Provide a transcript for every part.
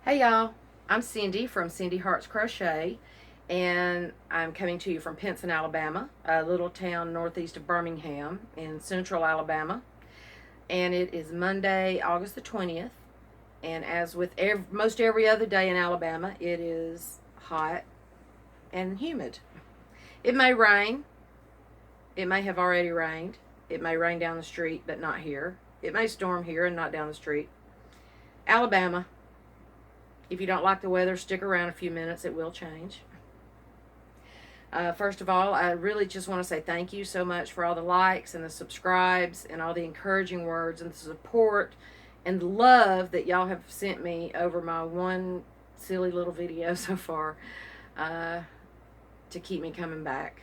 Hey y'all, I'm Cindy from Cindy Hearts Crochet, and I'm coming to you from Pinson, Alabama, a little town northeast of Birmingham in central Alabama. And it is Monday, August the 20th. And as with most every other day in Alabama, it is hot and humid. It may rain. It may have already rained. It may rain down the street, but not here. It may storm here and not down the street. Alabama. If you don't like the weather, stick around a few minutes. It will change. First of all, I really just want to say thank you so much for all the likes and the subscribes and all the encouraging words and the support and the love that y'all have sent me over my one silly little video so far to keep me coming back.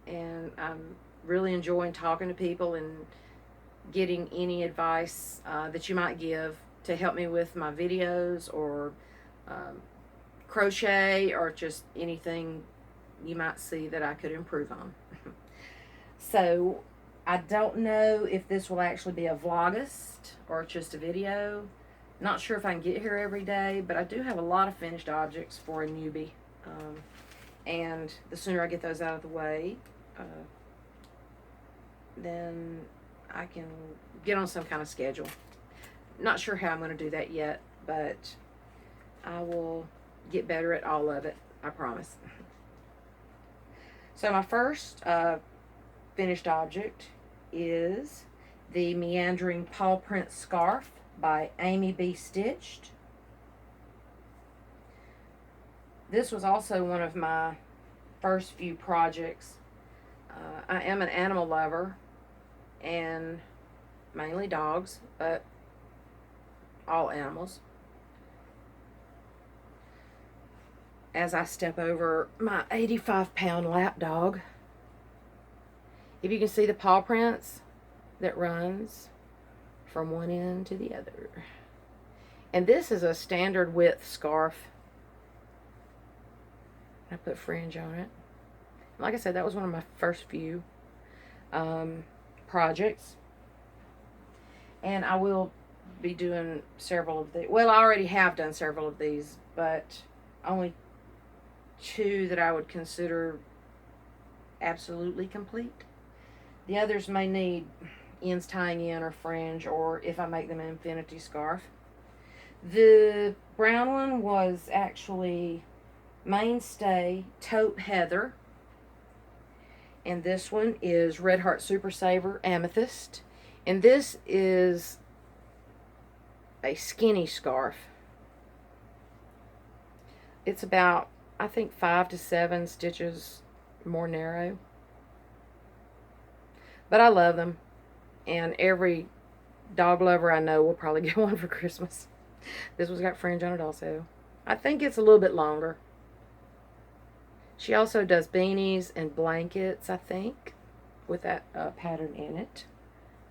And I'm really enjoying talking to people and getting any advice that you might give to help me with my videos or crochet or just anything you might see that I could improve on. So I don't know if this will actually be a vlogist or just a video. Not sure if I can get here every day, but I do have a lot of finished objects for a newbie. And the sooner I get those out of the way, then I can get on some kind of schedule. Not sure how I'm going to do that yet, but I will get better at all of it, I promise. So my first finished object is the Meandering Paw Print Scarf by Amy B. Stitched. This was also one of my first few projects. I am an animal lover, and mainly dogs, but all animals. As I step over my 85-pound lap dog, if you can see the paw prints that runs from one end to the other. And this is a standard width scarf. I put fringe on it. Like I said, that was one of my first few projects. And I will be doing several of these. Well, I already have done several of these, but only two that I would consider absolutely complete. The others may need ends tying in or fringe, or if I make them an infinity scarf. The brown one was actually Mainstay Taupe Heather, and this one is Red Heart Super Saver Amethyst, and this is a skinny scarf. It's about, I think, 5 to 7 stitches more narrow, but I love them, and every dog lover I know will probably get one for Christmas. This one's got fringe on it also. I think it's a little bit longer. She also does beanies and blankets, I think, with that pattern in it.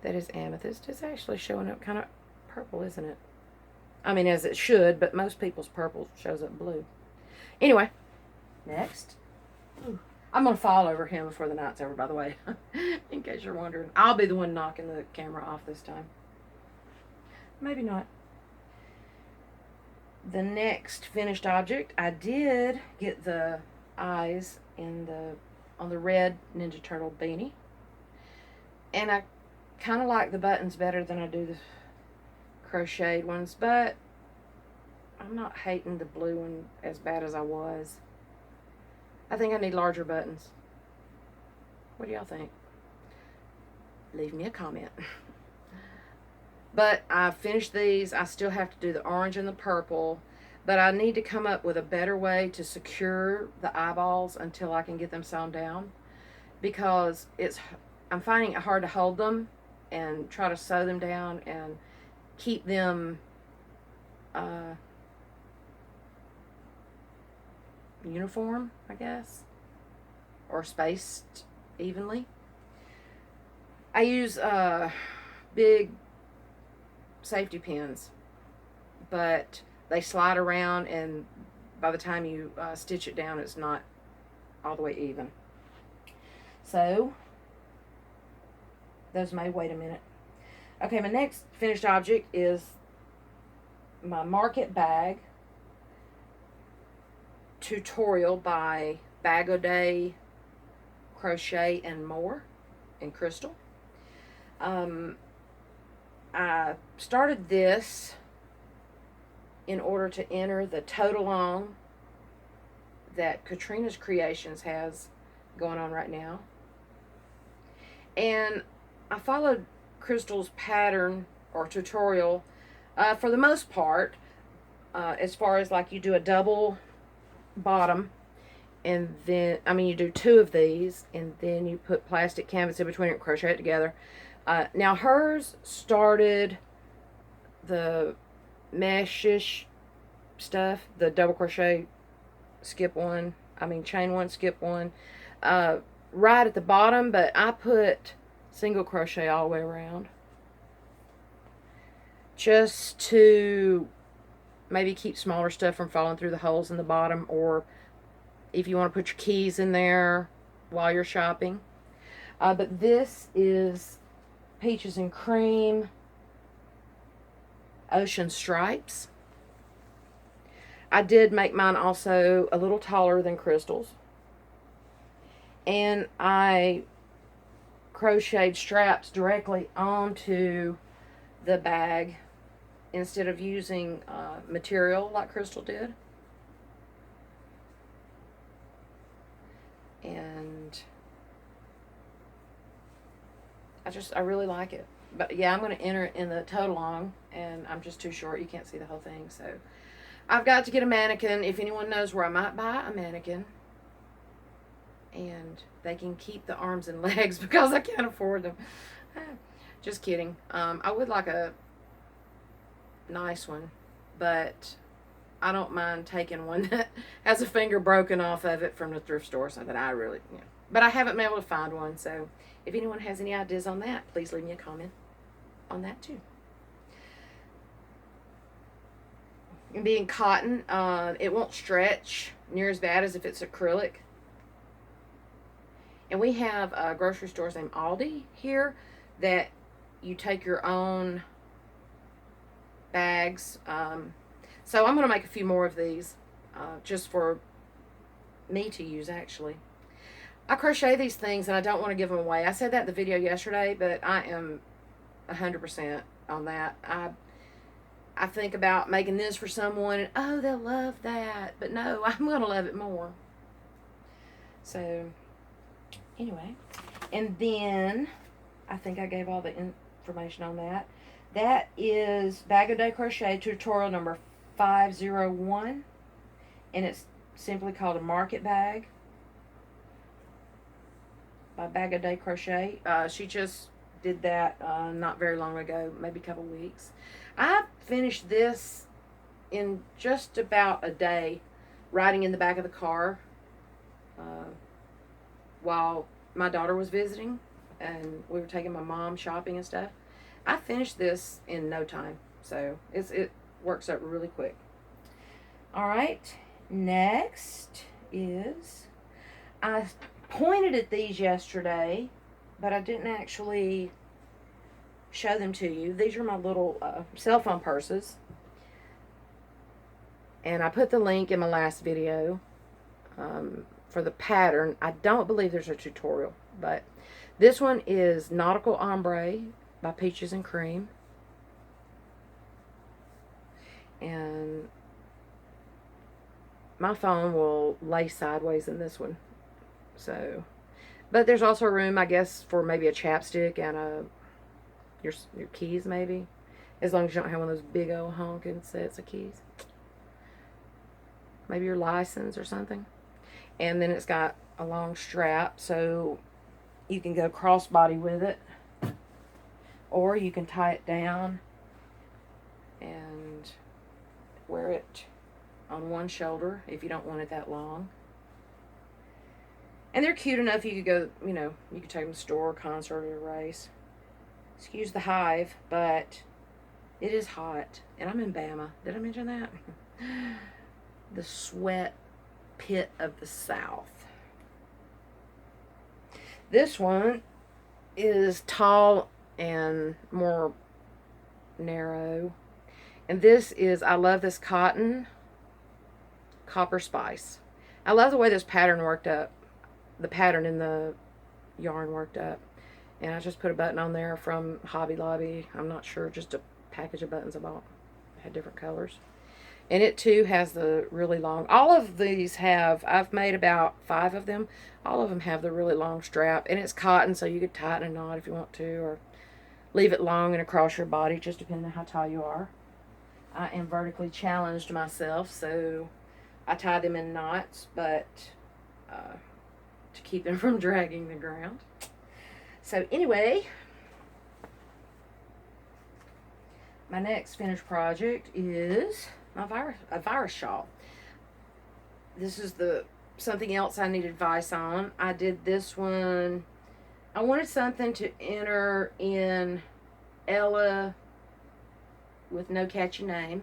That is amethyst. It's actually showing up kind of purple, isn't it? I mean, as it should, but most people's purple shows up blue. Anyway, next. Ooh, I'm going to fall over him before the night's over, by the way, in case you're wondering. I'll be the one knocking the camera off this time. Maybe not. The next finished object, I did get the eyes on the red Ninja Turtle beanie, and I kind of like the buttons better than I do the crocheted ones, but I'm not hating the blue one as bad as I was. I think I need larger buttons. What do y'all think? Leave me a comment. But I finished these. I still have to do the orange and the purple, but I need to come up with a better way to secure the eyeballs until I can get them sewn down, because I'm finding it hard to hold them and try to sew them down and keep them uniform, I guess, or spaced evenly. I use big safety pins, but they slide around, and by the time you stitch it down, it's not all the way even. So those may wait a minute. Okay, my next finished object is my market bag tutorial by Bag O' Day Crochet and More in Crystal. I started this in order to enter the tote along that Katrina's Creations has going on right now. And I followed Crystal's pattern or tutorial for the most part, as far as like you do a double bottom, and then, you do 2 of these, and then you put plastic canvas in between it and crochet it together. Now hers started the meshish stuff, the double crochet, skip one, chain one, skip one, right at the bottom, but I put single crochet all the way around, just to maybe keep smaller stuff from falling through the holes in the bottom, or if you want to put your keys in there while you're shopping. But this is Peaches and Cream Ocean Stripes. I did make mine also a little taller than Crystal's. And I crocheted straps directly onto the bag instead of using material like Crystal did. And I really like it. But yeah, I'm going to enter it in the tote along, and I'm just too short. You can't see the whole thing. So I've got to get a mannequin. If anyone knows where I might buy a mannequin, and they can keep the arms and legs because I can't afford them. Just kidding. I would like a nice one, but I don't mind taking one that has a finger broken off of it from the thrift store, so that I really, But I haven't been able to find one, so if anyone has any ideas on that, please leave me a comment on that too. And being cotton, it won't stretch near as bad as if it's acrylic. And we have grocery stores named Aldi here that you take your own bags. So I'm going to make a few more of these just for me to use, actually. I crochet these things and I don't want to give them away. I said that in the video yesterday, but I am 100% on that. I think about making this for someone and, oh, they'll love that. But no, I'm going to love it more. So, anyway. And then, I think I gave all the information on that. That is Bag O' Day Crochet tutorial number 501. And it's simply called a market bag by Bag O' Day Crochet. She just did that not very long ago, maybe a couple weeks. I finished this in just about a day, riding in the back of the car while my daughter was visiting, and we were taking my mom shopping and stuff. I finished this in no time, so it works out really quick. All right, next is, I pointed at these yesterday, but I didn't actually show them to you. These are my little cell phone purses, and I put the link in my last video for the pattern. I don't believe there's a tutorial, but this one is Nautical Ombre by Peaches and Cream, and my phone will lay sideways in this one. So, but there's also room, I guess, for maybe a chapstick and your keys, maybe, as long as you don't have one of those big old honking sets of keys. Maybe your license or something. And then it's got a long strap, so you can go crossbody with it, or you can tie it down and wear it on one shoulder if you don't want it that long. And they're cute enough you could go, you could take them to the store, concert, or a race. Excuse the hive, but it is hot. And I'm in Bama. Did I mention that? The sweat pit of the South. This one is tall and more narrow. And this is, I love this cotton, Copper Spice. I love the way this pattern worked up. The pattern in the yarn worked up. And I just put a button on there from Hobby Lobby. I'm not sure, just a package of buttons I bought. It had different colors. And it too has the really long, all of these have, I've made about 5 of them. All of them have the really long strap. And it's cotton, so you could tie it in a knot if you want to, or leave it long and across your body, just depending on how tall you are. I am vertically challenged myself, so I tie them in knots, but to keep them from dragging the ground. So anyway, my next finished project is a virus shawl. This is something else I need advice on. I did this one. I wanted something to enter in Ella with no catchy name.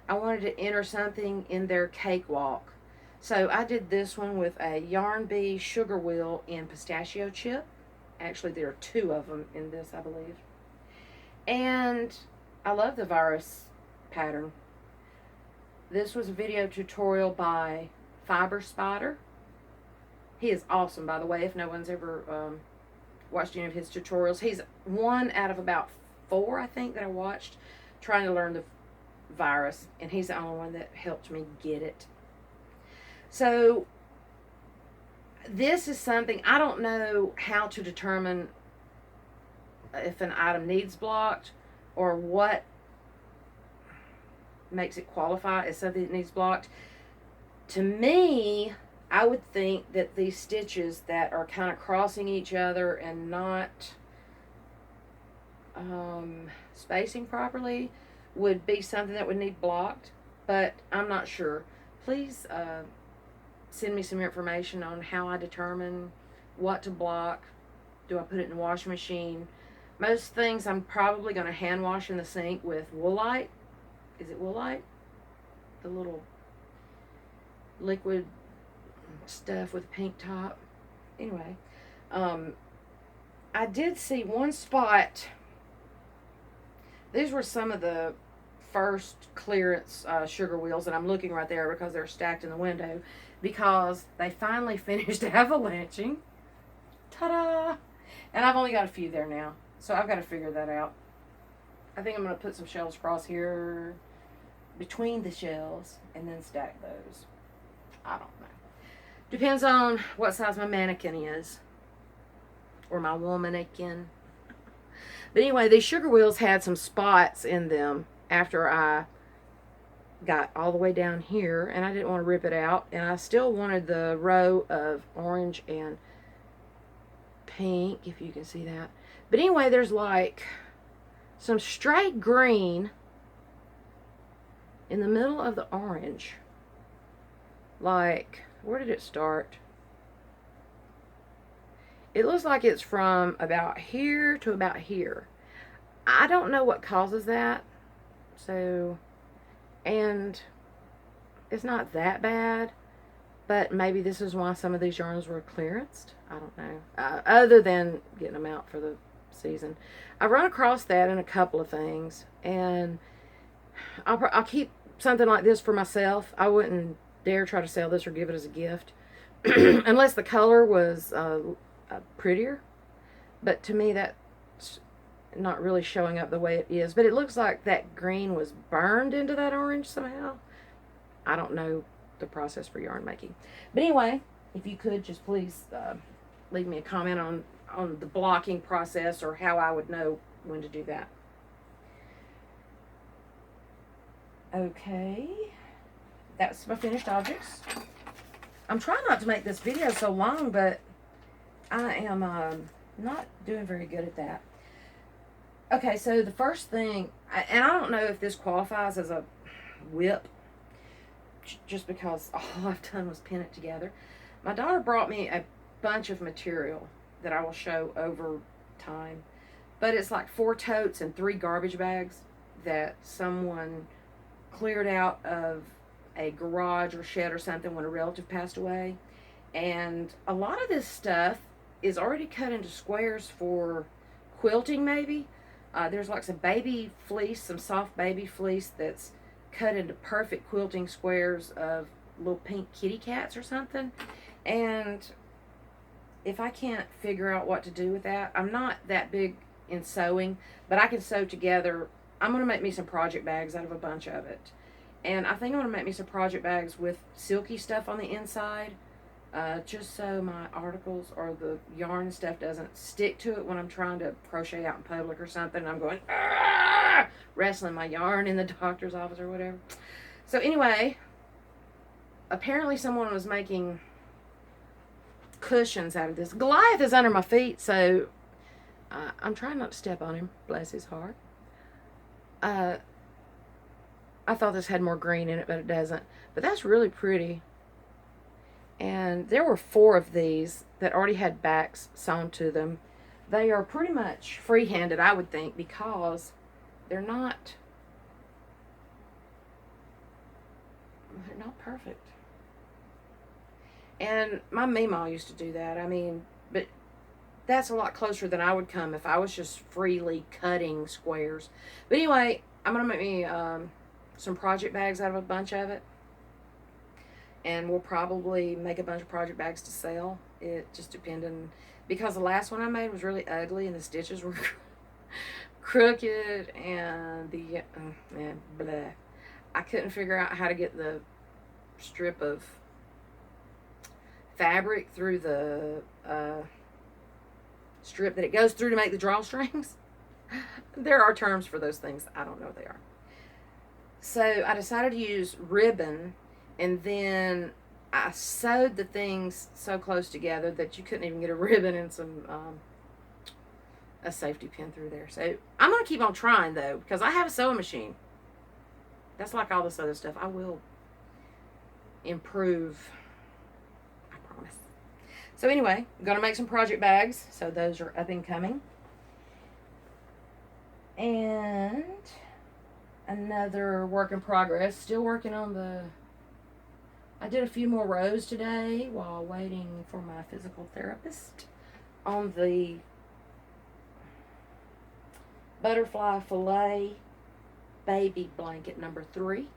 I wanted to enter something in their cakewalk. So I did this one with a Yarn Bee sugar wheel in pistachio chip. Actually, there are 2 of them in this, I believe. And I love the virus pattern. This was a video tutorial by Fiber Spider. He is awesome, by the way, if no one's ever watched any of his tutorials. He's one out of about 4, I think, that I watched trying to learn the virus, and he's the only one that helped me get it. So this is something, I don't know how to determine if an item needs blocked or what makes it qualify as something that needs blocked. To me, I would think that these stitches that are kind of crossing each other and not spacing properly would be something that would need blocked, but I'm not sure. Please send me some information on how I determine what to block. Do I put it in the washing machine? Most things I'm probably going to hand wash in the sink with Woolite. Is it Woolite? The little liquid stuff with a pink top. Anyway, I did see one spot. These were some of the first clearance sugar wheels, and I'm looking right there because they're stacked in the window, because they finally finished avalanching. Ta-da! And I've only got a few there now, so I've got to figure that out. I think I'm going to put some shelves across here between the shelves and then stack those. I don't know. Depends on what size my mannequin is, or my womanikin. But anyway, these sugar wheels had some spots in them after I got all the way down here, and I didn't want to rip it out, and I still wanted the row of orange and pink, if you can see that. But anyway, there's like some straight green in the middle of the orange. Like, where did it start? It looks like it's from about here to about here. I don't know what causes that. So, and it's not that bad, but maybe this is why some of these yarns were clearanced. I don't know. Other than getting them out for the season. I've run across that in a couple of things, and I'll keep something like this for myself. I wouldn't dare try to sell this or give it as a gift unless the color was prettier, but to me that's not really showing up the way it is. But it looks like that green was burned into that orange somehow. I don't know the process for yarn making, but anyway, if you could just please leave me a comment on the blocking process, or how I would know when to do that. Okay, that's my finished objects. I'm trying not to make this video so long, but I am not doing very good at that. Okay, so the first thing, and I don't know if this qualifies as a whip, just because all I've done was pin it together. My daughter brought me a bunch of material that I will show over time, but it's like 4 totes and 3 garbage bags that someone cleared out of a garage or shed or something when a relative passed away. And a lot of this stuff is already cut into squares for quilting, maybe. There's like some baby fleece, some soft baby fleece that's cut into perfect quilting squares of little pink kitty cats or something. And if I can't figure out what to do with that, I'm not that big in sewing, but I can sew together. I'm going to make me some project bags out of a bunch of it. And I think I'm going to make me some project bags with silky stuff on the inside, just so my articles or the yarn stuff doesn't stick to it when I'm trying to crochet out in public or something. I'm going, wrestling my yarn in the doctor's office or whatever. So anyway, apparently someone was making cushions out of this. Goliath is under my feet, so I'm trying not to step on him. Bless his heart. I thought this had more green in it, but it doesn't. But that's really pretty. And there were 4 of these that already had backs sewn to them. They are pretty much free-handed, I would think, because they're not perfect. And my Meemaw used to do that. I mean, but that's a lot closer than I would come if I was just freely cutting squares. But anyway, I'm going to make me some project bags out of a bunch of it. And we'll probably make a bunch of project bags to sell. It just depending, because the last one I made was really ugly and the stitches were crooked and the blah. I couldn't figure out how to get the strip of fabric through the strip that it goes through to make the drawstrings. There are terms for those things. I don't know what they are. So I decided to use ribbon, and then I sewed the things so close together that you couldn't even get a ribbon and some a safety pin through there. So I'm going to keep on trying, though, because I have a sewing machine. That's like all this other stuff. I will improve. I promise. So anyway, I'm going to make some project bags. So those are up and coming. And another work in progress. Still working on the... I did a few more rows today while waiting for my physical therapist on the butterfly fillet baby blanket number 3.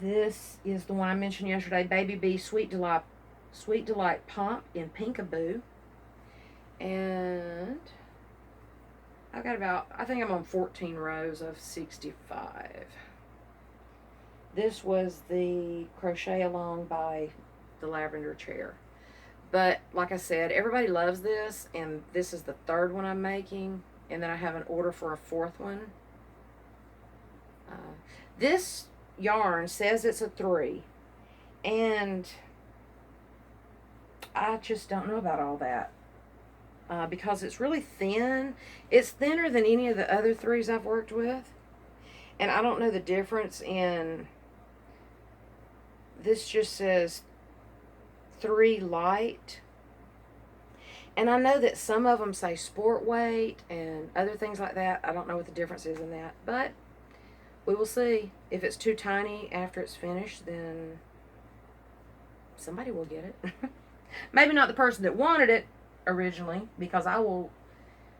This is the one I mentioned yesterday, Baby Bee Sweet Delight Pomp in Pinkaboo. And I've got about, I think I'm on 14 rows of 65. This was the Crochet Along by the Lavender Chair. But like I said, everybody loves this, and this is the 3rd one I'm making, and then I have an order for a 4th one. This yarn says it's a 3, and I just don't know about all that. Because it's really thin. It's thinner than any of the other 3s I've worked with. And I don't know the difference in... This just says 3 light. And I know that some of them say sport weight and other things like that. I don't know what the difference is in that. But we will see. If it's too tiny after it's finished, then somebody will get it. Maybe not the person that wanted it originally, because I will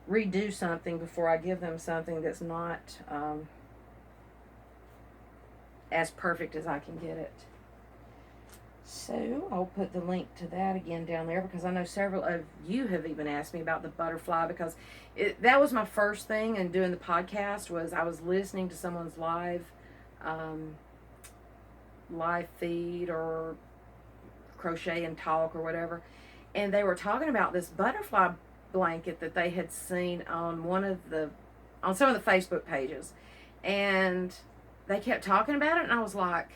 redo something before I give them something that's not as perfect as I can get it. So I'll put the link to that again down there, because I know several of you have even asked me about the butterfly, because that was my first thing in doing the podcast. Was I was listening to someone's live feed or Crochet and Talk or whatever, and they were talking about this butterfly blanket that they had seen on some of the Facebook pages, and they kept talking about it, and I was like,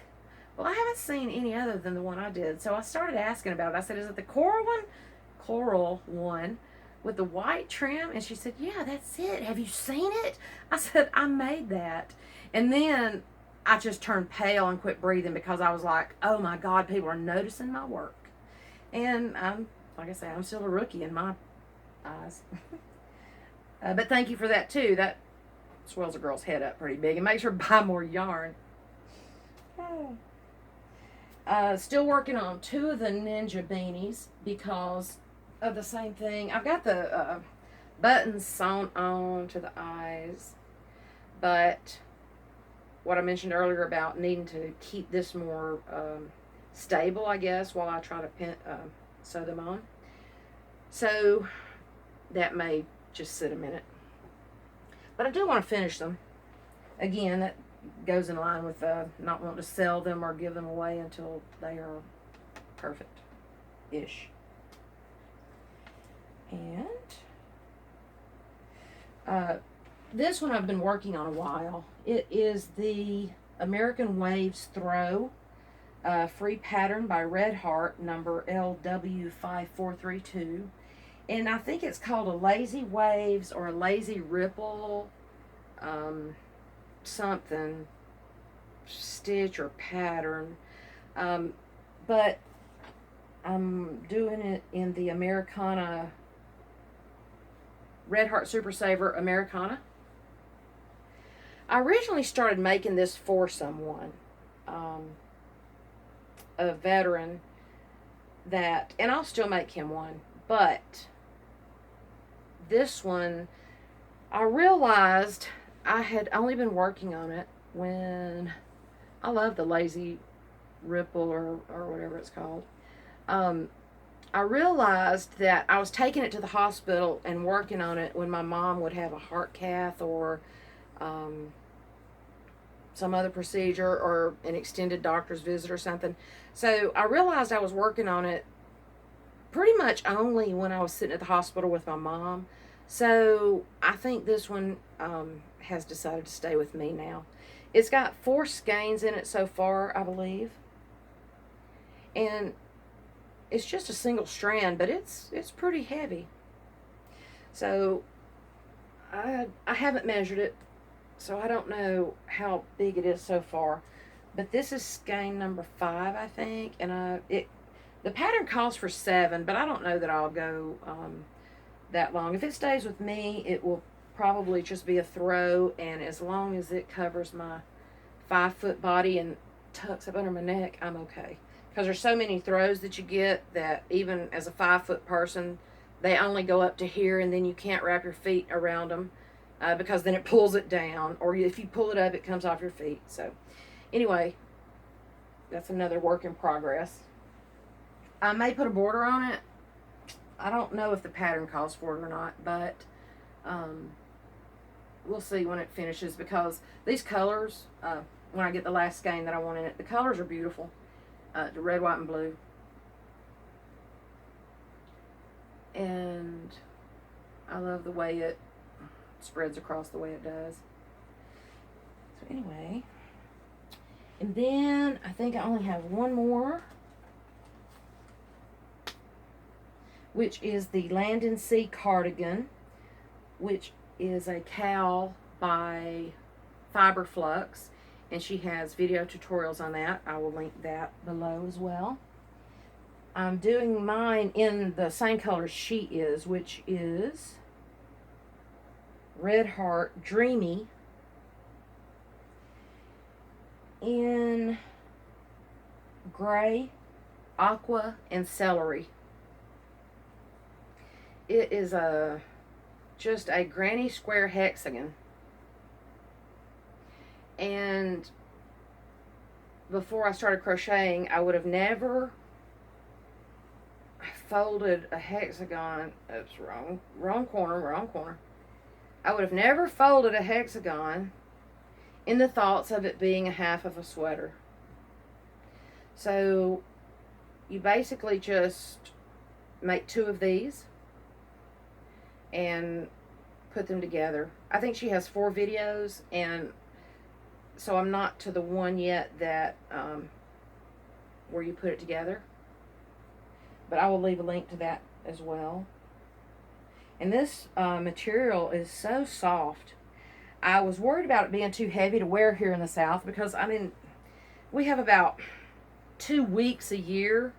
well, I haven't seen any other than the one I did. So I started asking about it. I said, is it the coral one with the white trim? And she said, yeah, that's it. Have you seen it? I said, I made that. And then I just turned pale and quit breathing, because I was like, oh my God, people are noticing my work. And like I say, I'm still a rookie in my eyes. But thank you for that too. That swells a girl's head up pretty big and makes her buy more yarn. Still working on 2 of the Ninja beanies because of the same thing. I've got the buttons sewn on to the eyes, but what I mentioned earlier about needing to keep this more stable, I guess, while I try to sew them on. So that may just sit a minute. But I do want to finish them. Again, that goes in line with not wanting to sell them or give them away until they are perfect-ish. And this one I've been working on a while. It is the American Waves Throw free pattern by Red Heart, number LW5432. And I think it's called a Lazy Waves or a Lazy Ripple something stitch or pattern. But I'm doing it in the Americana Red Heart Super Saver Americana. I originally started making this for someone, a veteran that, and I'll still make him one, but this one, I realized I had only been working on it when, I love the Lazy Ripple or whatever it's called. I realized that I was taking it to the hospital and working on it when my mom would have a heart cath or some other procedure or an extended doctor's visit or something. So I realized I was working on it pretty much only when I was sitting at the hospital with my mom. So I think this one has decided to stay with me now. It's got 4 skeins in it so far, I believe. And it's just a single strand, but it's pretty heavy. So I haven't measured it, so I don't know how big it is so far. But this is skein number 5, I think, and the pattern calls for 7, but I don't know that I'll go that long. If it stays with me, it will probably just be a throw, and as long as it covers my 5-foot body and tucks up under my neck, I'm okay. Because there's so many throws that you get that even as a 5-foot person, they only go up to here, and then you can't wrap your feet around them because then it pulls it down, or if you pull it up, it comes off your feet. So anyway, that's another work in progress. I may put a border on it. I don't know if the pattern calls for it or not, but we'll see when it finishes, because these colors, when I get the last skein that I want in it, the colors are beautiful. The red, white, and blue. And I love the way it spreads across the way it does. So anyway, and then I think I only have one more, which is the Land and Sea Cardigan, which is a cowl by Fiber Flux. And she has video tutorials on that. I will link that below as well. I'm doing mine in the same color she is, which is Red Heart Dreamy in gray, aqua, and celery. It is just a granny square hexagon. And before I started crocheting, I would have never folded a hexagon. Oops, wrong corner. I would have never folded a hexagon in the thoughts of it being a half of a sweater. So you basically just make 2 of these and put them together. I think she has 4 videos, and so I'm not to the one yet that where you put it together, but I will leave a link to that as well. And this material is so soft. I was worried about it being too heavy to wear here in the South, because I mean, we have about 2 weeks a year.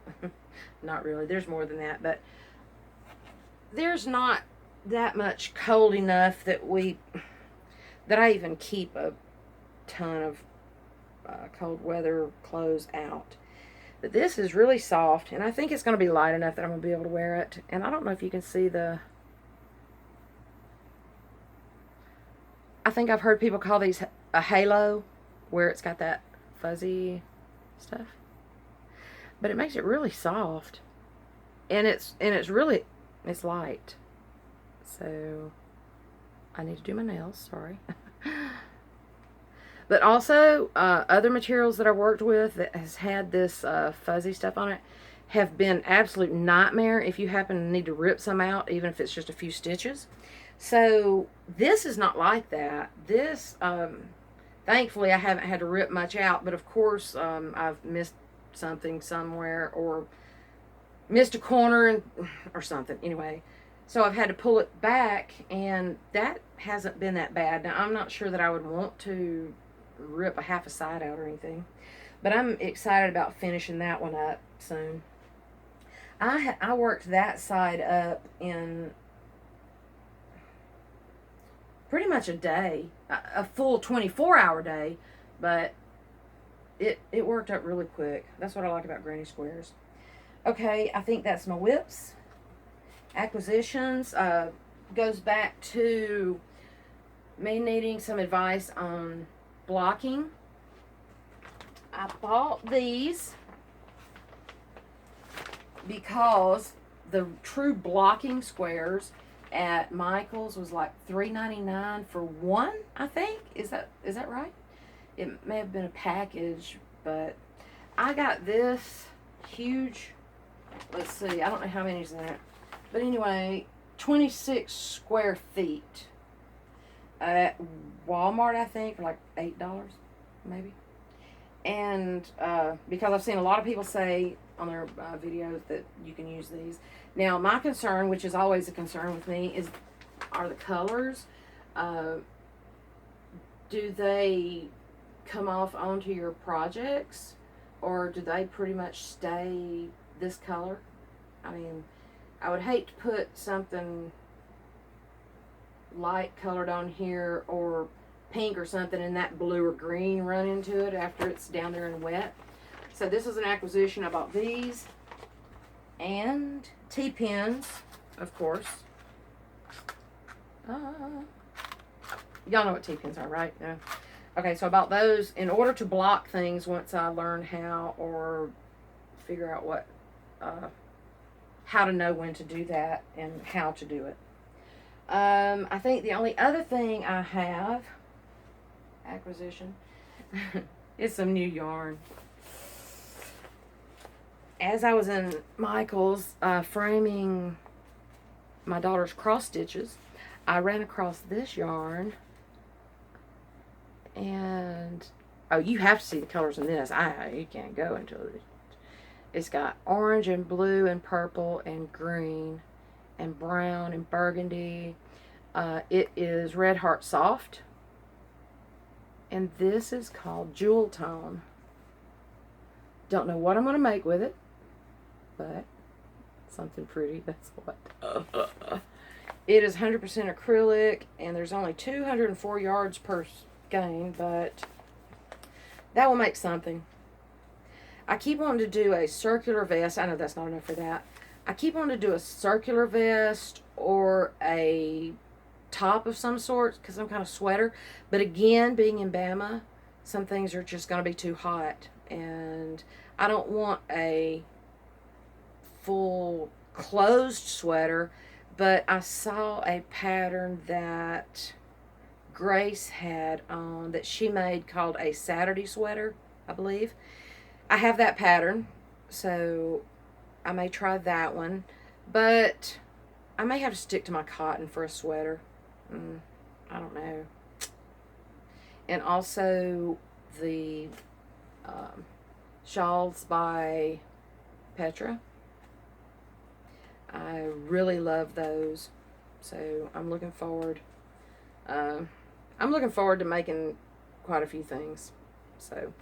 Not really, there's more than that, but there's not that much cold enough that I even keep a ton of cold weather clothes out. But this is really soft, and I think it's going to be light enough that I'm going to be able to wear it. And I don't know if you can see I think I've heard people call these a halo, where it's got that fuzzy stuff. But it makes it really soft. And it's light. So I need to do my nails, sorry. But also, other materials that I worked with that has had this fuzzy stuff on it have been absolute nightmare if you happen to need to rip some out, even if it's just a few stitches. So this is not like that. This, thankfully, I haven't had to rip much out, but of course, I've missed something somewhere or missed a corner or something. Anyway, so I've had to pull it back, and that hasn't been that bad. Now, I'm not sure that I would want to rip a half a side out or anything, but I'm excited about finishing that one up soon. I worked that side up in pretty much a day, a full 24-hour day, but it worked up really quick. That's what I like about granny squares. Okay, I think that's my whips. Acquisitions goes back to me needing some advice on blocking. I bought these because the true blocking squares at Michael's was like $3.99 for one, I think. Is that right? It may have been a package, but I got this huge, let's see, I don't know how many is in it, but anyway, 26 square feet at Walmart, I think, for like $8 maybe. And because I've seen a lot of people say on their videos that you can use these. Now, my concern, which is always a concern with me, are the colors. Do they come off onto your projects, or do they pretty much stay this color? I mean, I would hate to put something light colored on here or pink or something and that blue or green run into it after it's down there and wet. So this is an acquisition. I bought these and T-pins, of course. Y'all know what T-pins are, right? Yeah. Okay, so I bought those in order to block things once I learned how, or figure out what, how to know when to do that and how to do it. I think the only other thing I have, acquisition, is some new yarn. As I was in Michael's framing my daughter's cross stitches, I ran across this yarn, and oh, you have to see the colors in this. You can't go into it. It's got orange and blue and purple and green and brown and burgundy. It is Red Heart Soft, and this is called Jewel Tone. Don't know what I'm going to make with it, but something pretty, that's what. It is 100% acrylic, and there's only 204 yards per skein, but that will make something. I keep wanting to do a circular vest. I know that's not enough for that. I keep wanting to do a circular vest or a top of some sort, because some kind of sweater. But again, being in Bama, some things are just going to be too hot, and I don't want a full closed sweater. But I saw a pattern that Grace had on that she made called a Saturday sweater, I believe. I have that pattern, so I may try that one, but I may have to stick to my cotton for a sweater. I don't know. And also the shawls by Petra. I really love those, so I'm looking forward. I'm looking forward to making quite a few things. So,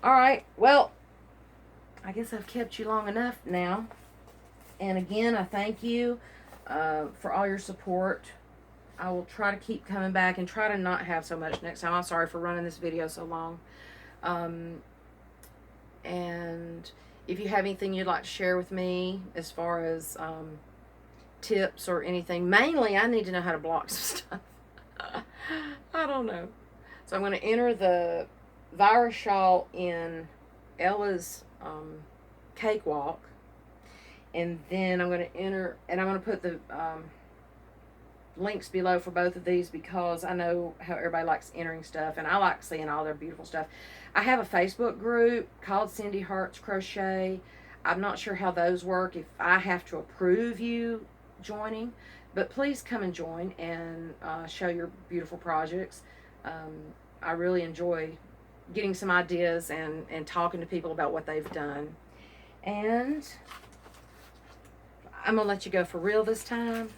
all right. Well, I guess I've kept you long enough now. And again, I thank you for all your support. I will try to keep coming back and try to not have so much next time. I'm sorry for running this video so long. And if you have anything you'd like to share with me as far as tips or anything, mainly I need to know how to block some stuff. I don't know. So I'm going to enter the virus shawl in Ella's cakewalk, and then I'm going to enter, and I'm going to put the links below for both of these because I know how everybody likes entering stuff, and I like seeing all their beautiful stuff. I have a Facebook group called Cindy Hearts Crochet. I'm not sure how those work, if I have to approve you joining, but please come and join and show your beautiful projects. I really enjoy getting some ideas and talking to people about what they've done. And I'm going to let you go for real this time.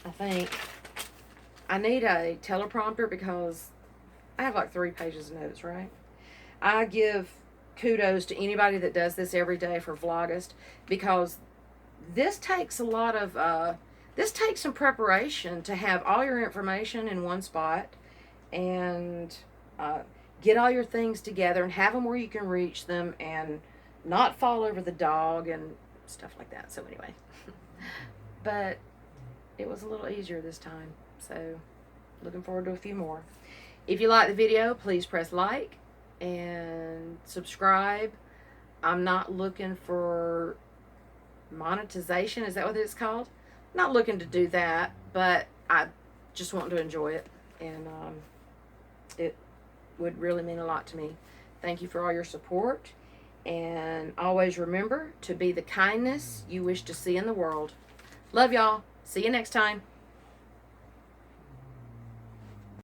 I think I need a teleprompter because I have like 3 pages of notes, right? I give kudos to anybody that does this every day for Vlogust, because this takes a lot of, this takes some preparation to have all your information in one spot and get all your things together and have them where you can reach them and not fall over the dog and stuff like that. So anyway, but it was a little easier this time. So looking forward to a few more. If you like the video, please press like and subscribe. I'm not looking for monetization. Is that what it's called? I'm not looking to do that, but I just want to enjoy it. And it would really mean a lot to me. Thank you for all your support. And always remember to be the kindness you wish to see in the world. Love y'all. See you next time.